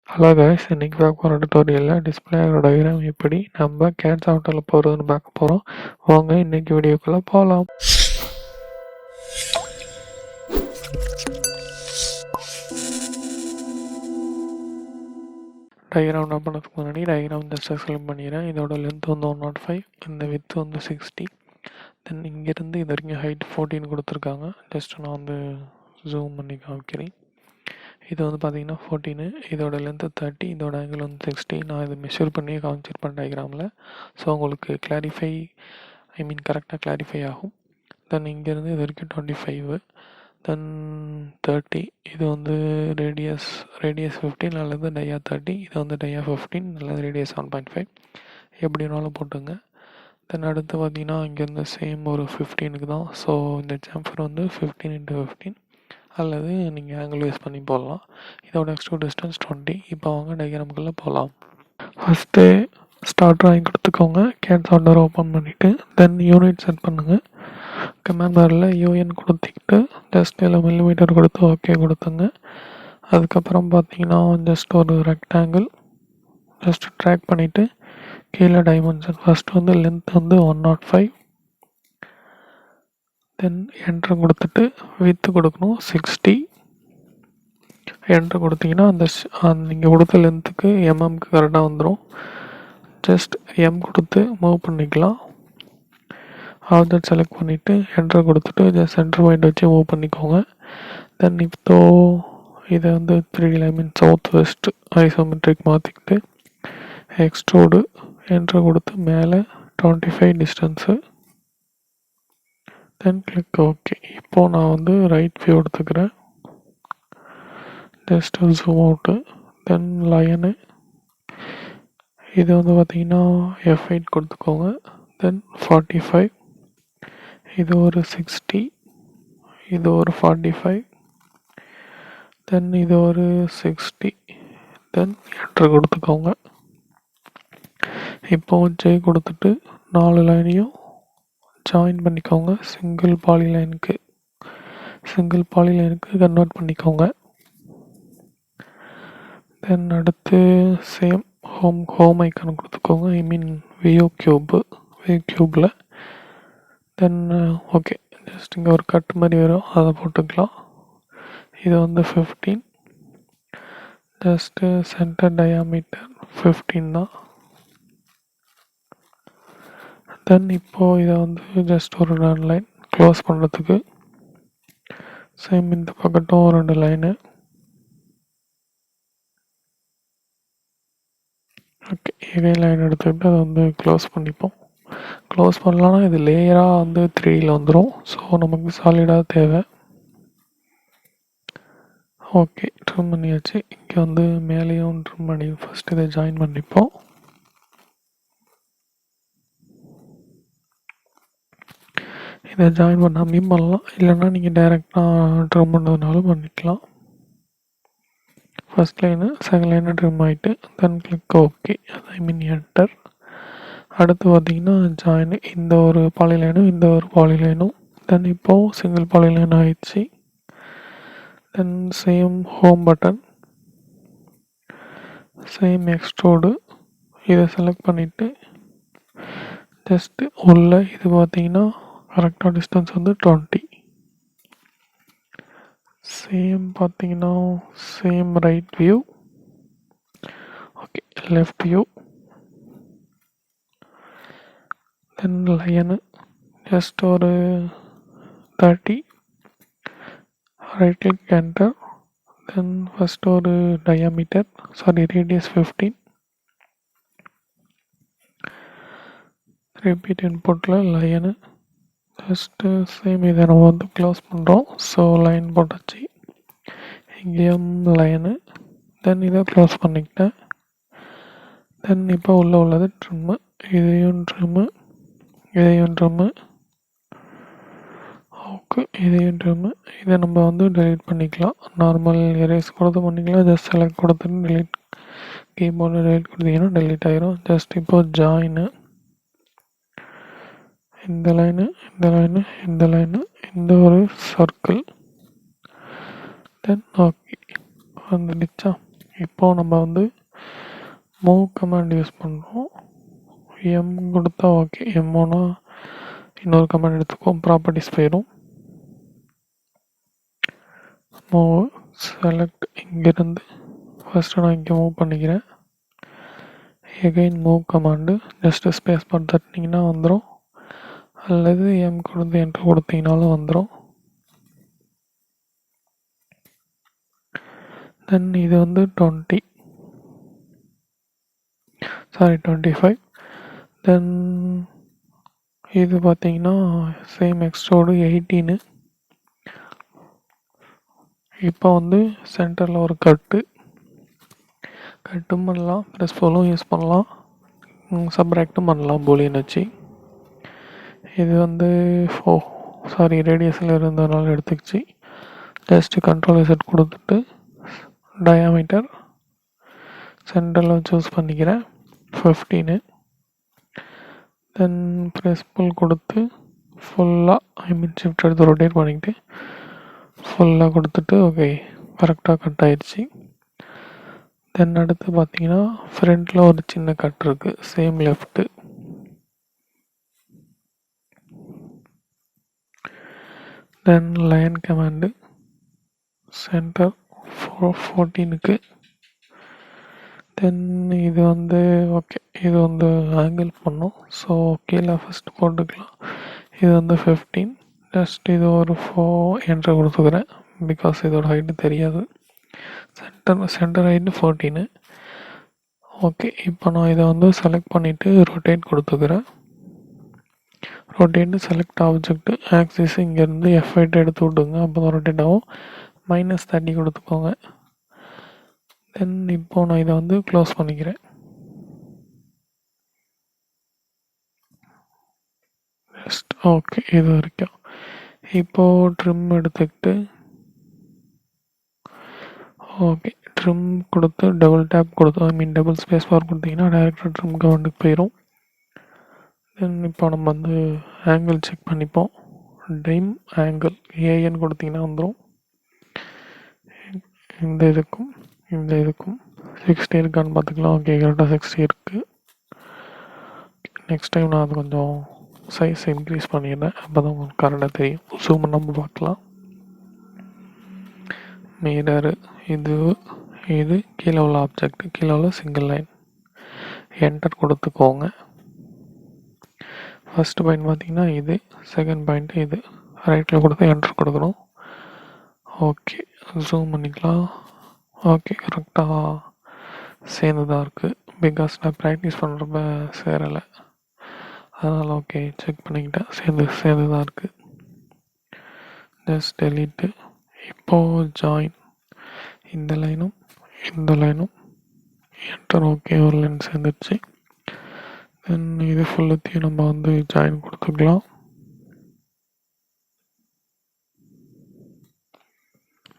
Hello guys, இன்னைக்கு பார்க்க போகிற டுட்டோரியலில் டிஸ்பிளே டயக்ராம் எப்படி நம்ம கேட் சாஃப்ட்வேரில் போகிறதுன்னு பார்க்க போகிறோம். வாங்க இன்னைக்கு வீடியோக்குள்ளே போகலாம். டயக்ராம் நான் பண்ணதுக்கு முன்னாடி டயக்ராம் ஜஸ்ட் எக்ஸ்பிளைன் பண்ணிடுறேன். இதோட லென்த் வந்து 105, இந்த வித் வந்து 60. தென் இங்கேருந்து இது வரைக்கும் ஹைட் 14 கொடுத்துருக்காங்க. ஜஸ்ட் நான் வந்து ஜூம் பண்ணி காமிக்கிறேன். இது வந்து பார்த்தீங்கன்னா 14, இதோட லென்த்து 30, இதோட ஆங்கிள் வந்து 60. நான் இதை மெஷர் பண்ணி காமிச்சிருப்பேன் டயக்ராமில். ஸோ உங்களுக்கு கரெக்டாக கிளாரிஃபை ஆகும். தென் இங்கேருந்து இது வரைக்கும் 25, தென் 30, இது வந்து ரேடியஸ் 15 அல்லது டையா 30, இது வந்து டையா 15 அல்லது ரேடியஸ் 1.5, எப்படி வேணாலும் போட்டுங்க. தென் அடுத்து பார்த்தீங்கன்னா இங்கேருந்து சேம் ஒரு 15க்கு தான். ஸோ இந்த சாம்பர் வந்து 15x15 அல்லது நீங்கள் ஆங்கிள் யூஸ் பண்ணி போடலாம். இதோட எக்ஸ்ட்ரூட் டிஸ்டன்ஸ் 20. இப்போ அவங்க டயக்ராமுக்குள்ளே போகலாம். ஃபஸ்ட்டு ஸ்டார்ட் ட்ராயிங் கொடுத்துக்கோங்க. கேட் சாஃப்ட்வேர் ஓப்பன் பண்ணிவிட்டு தென் யூனிட் செட் பண்ணுங்கள். கமாண்ட் பாரில் யூஎன் கொடுத்துக்கிட்டு ஜஸ்ட் 7 மில்லிமீட்டர் கொடுத்து ஓகே கொடுத்துங்க. அதுக்கப்புறம் பார்த்தீங்கன்னா ஜஸ்ட் ஒரு ரெக்டாங்கிள் ஜஸ்ட் ட்ராக் பண்ணிவிட்டு கீழே டைமென்ஷன் ஃபஸ்ட்டு வந்து லென்த் வந்து 105, தென் என்ட்ரு கொடுத்துட்டு வித்து கொடுக்கணும் 60. என்ட்ரு கொடுத்தீங்கன்னா அந்த நீங்கள் கொடுத்த லென்த்துக்கு எம்எம்க்கு கரெக்டாக வந்துடும். ஜஸ்ட் எம் கொடுத்து மூவ் பண்ணிக்கலாம். ஆப்ஜெக்ட் செலக்ட் பண்ணிவிட்டு என்ட்ரு கொடுத்துட்டு ஜஸ்ட் சென்டர் பாயிண்ட் வச்சு மூவ் பண்ணிக்கோங்க. தென் இப்போ இதை வந்து 3D சவுத் வெஸ்ட் ஐசோமெட்ரிக் மாற்றிக்கிட்டு எக்ஸ்ட்ரூடு என்ட்ரு கொடுத்து மேலே 25 டிஸ்டன்ஸு, தென் கிளிக் ஓகே. இப்போது நான் வந்து ரைட் வியூ எடுத்துக்கிறேன். ஜஸ்ட் ஜூம் அவுட்டு, தென் லைனு இது வந்து பார்த்திங்கன்னா F8 கொடுத்துக்கோங்க. தென் 45, இது ஒரு 60, இது ஒரு 45, தென் இது ஒரு 60, தென் என்ட்ரு கொடுத்துக்கோங்க. இப்போ ஜே கொடுத்துட்டு 4 லைனையும் ஜாயின் பண்ணிக்கோங்க. சிங்கிள் பாலிலைனுக்கு கன்வெர்ட் பண்ணிக்கோங்க. தென் அடுத்து சேம் ஹோம் ஐக்கான் கொடுத்துக்கோங்க. வியூ க்யூப்பில் தென் ஓகே. ஜஸ்ட் இங்கே ஒரு கட் மாதிரி வரும், அதை போட்டுக்கலாம். இது வந்து 15, ஜஸ்ட்டு சென்டர் டயாமீட்டர் 15 தான். தென் இப்போது இதை வந்து ஜஸ்ட் ஒரு 2 லைன் க்ளோஸ் பண்ணுறதுக்கு சேம் இந்த பக்கட்டும் 2 லைனு. ஓகே, இதே லைன் எடுத்துக்கிட்டு அதை வந்து க்ளோஸ் பண்ணிப்போம். க்ளோஸ் பண்ணலான்னா இது லேயராக வந்து 3Dயில் வந்துடும். ஸோ நமக்கு சாலிடாக தேவை. ஓகே, ட்ரிம் பண்ணியாச்சு. இங்கே வந்து மேலேயும் ட்ரிம் பண்ணி ஃபஸ்ட் இதை ஜாயின் பண்ணிப்போம். இதை ஜாயின் பண்ணாமையும் பண்ணலாம், இல்லைன்னா நீங்கள் டைரெக்டாக ட்ரிம் பண்ணதுனாலும் பண்ணிக்கலாம். First line second line trim ஆகிட்டு தென் கிளிக் ஓகே, என்டர். அடுத்து பார்த்தீங்கன்னா ஜாயின் இந்த ஒரு பாலிலைனும் இந்த ஒரு பாலிலைனும், தென் இப்போது சிங்கிள் பாலிலைன் ஆயிடுச்சு. Then same home button, same extrude, இதை செலக்ட் பண்ணிவிட்டு ஜஸ்ட்டு உள்ள இது பார்த்தீங்கன்னா கரெக்டாக டிஸ்டன்ஸ் வந்து 20. சேம் பார்த்தீங்கன்னா same right view, okay left view, then line just ஒரு 30, right click enter, then first ஒரு ரேடியஸ் 15, ரிப்பீட் இன்புட்டில் லைனு ஜஸ்ட்டு சேம் இதை நம்ம வந்து க்ளோஸ் பண்ணுறோம். ஸோ லைன் போட்டாச்சு. இங்கேயும் லைனு, தென் இதை க்ளோஸ் பண்ணிக்கிட்டேன். தென் இப்போ உள்ளது ட்ரிம்மு, இதையும் ட்ரிம்மு, ஓகே இதையும் ட்ரிம்மு. இதை நம்ம வந்து டெலீட் பண்ணிக்கலாம். நார்மல் எரேஸ் கொடுத்து பண்ணிக்கலாம். ஜஸ்ட் செலக்ட் கொடுத்துட்டு டெலீட் கீபோர்டில் டெலீட் கொடுத்தீங்கன்னா டெலீட் ஆகிரும். ஜஸ்ட் இப்போ ஜாயினு இந்த லைனு, இந்த ஒரு சர்க்கிள், தென் ஓகே வந்துடுச்சா. இப்போது நம்ம வந்து மூவ் கமாண்ட் யூஸ் பண்ணுறோம். எம் கொடுத்தா ஓகே. எம்மோனா இன்னொரு கமாண்ட் எடுத்துக்குவோம். ப்ராப்பர்ட்டிஸ் போயிடும். மூவ் செலக்ட் இங்கேருந்து ஃபஸ்ட்டு நான் இங்கே மூவ் பண்ணிக்கிறேன். Again move command just space bar தட்டினீங்கன்னா வந்துடும். அல்லது எம் கொடுத்து என்ட்ரு கொடுத்தீங்கனாலும் வந்துடும். தென் இது வந்து 25. தென் இது பார்த்தீங்கன்னா சேம் எக்ஸ்ட்ரோடு 18. இப்போ வந்து சென்டரில் ஒரு கட்டும் பண்ணலாம், ப்ளஸ் ஃபுல்லும் யூஸ் பண்ணலாம், சப்ராக்டும் பண்ணலாம் பூலியன் வச்சு. இது வந்து ரேடியஸில் இருந்ததுனால எடுத்துக்கிச்சு. ஜஸ்ட்டு கண்ட்ரோல் செட் கொடுத்துட்டு டயாமீட்டர் சென்டரில் சூஸ் பண்ணிக்கிறேன் 15. தென் ப்ரெஸ் புல் கொடுத்து ஃபுல்லாக ஷிஃப்ட் எடுத்து ரொட்டேட் பண்ணிக்கிட்டு ஃபுல்லாக கொடுத்துட்டு ஓகே கரெக்டாக கட் ஆயிடுச்சு. தென் அடுத்து பார்த்தீங்கன்னா ஃப்ரண்ட்டில் ஒரு சின்ன கட் இருக்குது, சேம் லெஃப்ட்டு. தென் லைன் கமாண்டு சென்டர் 14க்கு. தென் இது வந்து ஓகே, இது வந்து ஆங்கிள் பண்ணும். ஸோ கீழே ஃபஸ்ட்டு போட்டுக்கலாம். இது வந்து 15. ஜஸ்ட் இது ஒரு 4 என்ட்ரு கொடுத்துக்கிறேன், பிகாஸ் இதோட ஹைட்டு தெரியாது. Centre height 14. ஓகே, இப்போ நான் இதை வந்து செலக்ட் பண்ணிவிட்டு ரொட்டேட் கொடுத்துக்கிறேன். ரொட்டேட்டு செலக்ட் ஆப்ஜெக்ட் ஆக்சிஸ் இங்கேருந்து F8 எடுத்து விட்டுங்க, அப்போ தான் ரொட்டேட் ஆகும். -30 கொடுத்துக்கோங்க. தென் இப்போது நான் இதை வந்து க்ளோஸ் பண்ணிக்கிறேன். ஓகே, இது வரைக்கும். இப்போது ட்ரிம் எடுத்துக்கிட்டு ஓகே ட்ரிம் கொடுத்து டபுள் டேப் கொடுத்து டபுள் ஸ்பேஸ் பார் கொடுத்தீங்கன்னா டைரெக்டாக ட்ரிம் கமாண்டுக்கு போயிடும். தென் இப்போ நம்ம வந்து ஆங்கிள் செக் பண்ணிப்போம். ட்ரிம் ஆங்கிள் ஏஎன் கொடுத்தீங்கன்னா வந்துடும். இந்த இதுக்கும் 60 இருக்கான்னு பார்த்துக்கலாம். ஓகே, கரெக்டாக 60 இருக்குது. நெக்ஸ்ட் டைம் நான் அது கொஞ்சம் சைஸ் இன்க்ரீஸ் பண்ணிடுறேன், அப்போ தான் உங்களுக்கு கரெக்டாக தெரியும். ஜூம் நம்ம பார்க்கலாம். மிரரு இது கீழே உள்ள ஆப்ஜெக்ட், கீழே உள்ள சிங்கிள் லைன். என்டர் கொடுத்துக்கோங்க. ஃபஸ்ட்டு பாயிண்ட் பார்த்தீங்கன்னா இது, செகண்ட் பாயிண்ட்டு இது. ரைட்டில் கொடுத்து என்டர் கொடுக்கணும். ஓகே, ஜூம் பண்ணிக்கலாம். ஓகே, கரெக்டாக சேர்ந்து தான் இருக்குது, பிகாஸ் நான் ப்ராக்டிஸ் பண்ணுறப்ப சேரலை, அதனால் ஓகே செக் பண்ணிக்கிட்டேன். சேர்ந்து தான் இருக்குது. Just delete. இப்போது ஜாயின் இந்த லைனும் என்டர். ஓகே, ஒரு லைன் சேர்ந்துருச்சு. தென் இது ஃபுல்லத்தையும் நம்ம வந்து ஜாயின் கொடுத்துக்கலாம்.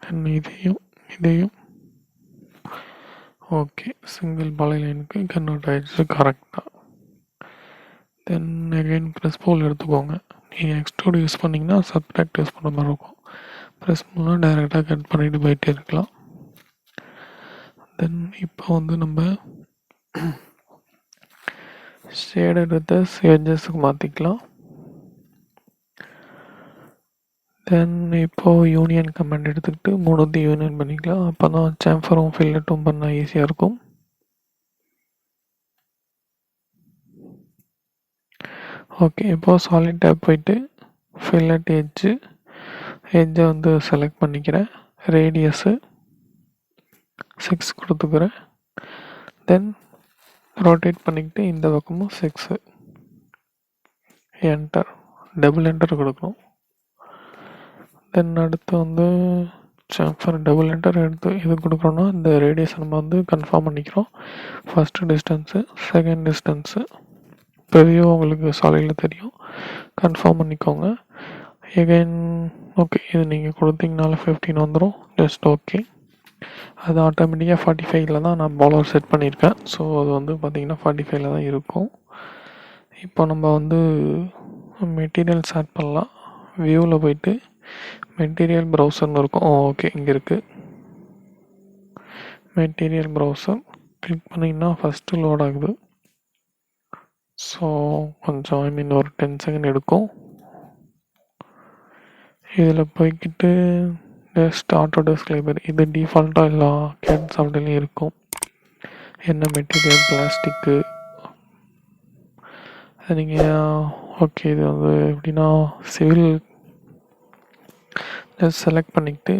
தென் இதையும் ஓகே, சிங்கிள் பாலை லைனுக்கு கன்வெர்ட் ஆகிடுச்சு கரெக்டாக. தென் அகைன் ப்ரெஸ் போல் எடுத்துக்கோங்க. நீங்கள் எக்ஸ்ட்ரூட் யூஸ் பண்ணிங்கன்னா சப்ட்ராக்ட் யூஸ் பண்ணுற மாதிரி இருக்கும். ப்ரெஸ் போல்னால் டைரெக்டாக கட் பண்ணிட்டு போயிட்டே இருக்கலாம். தென் இப்போ வந்து நம்ம ஷேடட் வித் எட்ஜஸ்க்கு மாற்றிக்கலாம். தென் இப்போது யூனியன் கமாண்ட் எடுத்துக்கிட்டு 3 யூனியன் பண்ணிக்கலாம். அப்போ தான் சாம்ஃபரும் ஃபில்லட்டும் பண்ண ஈஸியாக இருக்கும். ஓகே, இப்போது சாலிட் டேப் போயிட்டு ஃபில்லட் எட்ஜை வந்து செலக்ட் பண்ணிக்கிறேன். ரேடியஸு 6 கொடுத்துக்கிறேன். தென் ரொட்டேட் பண்ணிக்கிட்டு இந்த பக்கமும் 6. என்டர், டபுள் என்டர் கொடுக்கணும். தென் அடுத்து வந்து சாம்ஃபர் டபுள் என்டர் எடுத்து இது கொடுக்குறோன்னா இந்த ரேடியஸ் நம்ம வந்து கன்ஃபார்ம் பண்ணிக்கிறோம். First distance, second distance preview உங்களுக்கு சாலிடில் தெரியும், கன்ஃபார்ம் பண்ணிக்கோங்க. எகைன் ஓகே, இது நீங்கள் கொடுத்தீங்கனால 15 வந்துடும். ஜஸ்ட் ஓகே, அது ஆட்டோமேட்டிக்காக 45ல் தான் நான் பாலர் செட் பண்ணியிருக்கேன். ஸோ அது வந்து பார்த்திங்கன்னா 45ல் தான் இருக்கும். இப்போ நம்ம வந்து மெட்டீரியல்ஸ் ஆட் பண்ணலாம். வியூவில் போயிட்டு மெட்டீரியல் ப்ரௌசர்னு இருக்கும். ஓகே, இங்கே இருக்குது மெட்டீரியல் ப்ரௌசர் கிளிக் பண்ணிங்கன்னா ஃபஸ்ட்டு லோட் ஆகுது. ஸோ கொஞ்சம் ஒரு 10 செகண்ட் எடுக்கும். இதில் போய்கிட்டு ஜஸ்ட் ஆட்டோடெஸ்க் லைப்ரரி இது டிஃபால்ட்டாக எல்லா கேட் சாஃப்ட்வேர்லையும் இருக்கும். என்ன மெட்டீரியல், பிளாஸ்டிக்கு, நீங்கள் ஓகே இது வந்து எப்படின்னா சிவில் ஜஸ்ட் செலக்ட் பண்ணிக்கிட்டு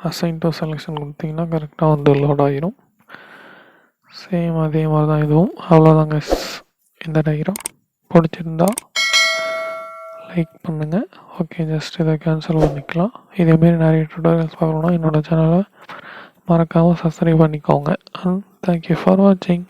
அசைன் டு செலெக்ஷன் கொடுத்தீங்கன்னா கரெக்டாக வந்து லோட் ஆகிரும். சேம் அதே மாதிரி தான் இதுவும். அவ்வளோதாங்க இந்த டயக்ராம். பிடிச்சிருந்தா லைக் பண்ணுங்கள். ஓகே ஜஸ்ட் இதை கேன்சல் பண்ணிக்கலாம். இதேமாரி நிறைய டுட்டோரியல்ஸ் பார்க்கணுன்னா என்னோடய சேனலை மறக்காமல் சப்ஸ்கிரைப் பண்ணிக்கோங்க. அண்ட் தேங்க்யூ ஃபார் வாட்சிங்.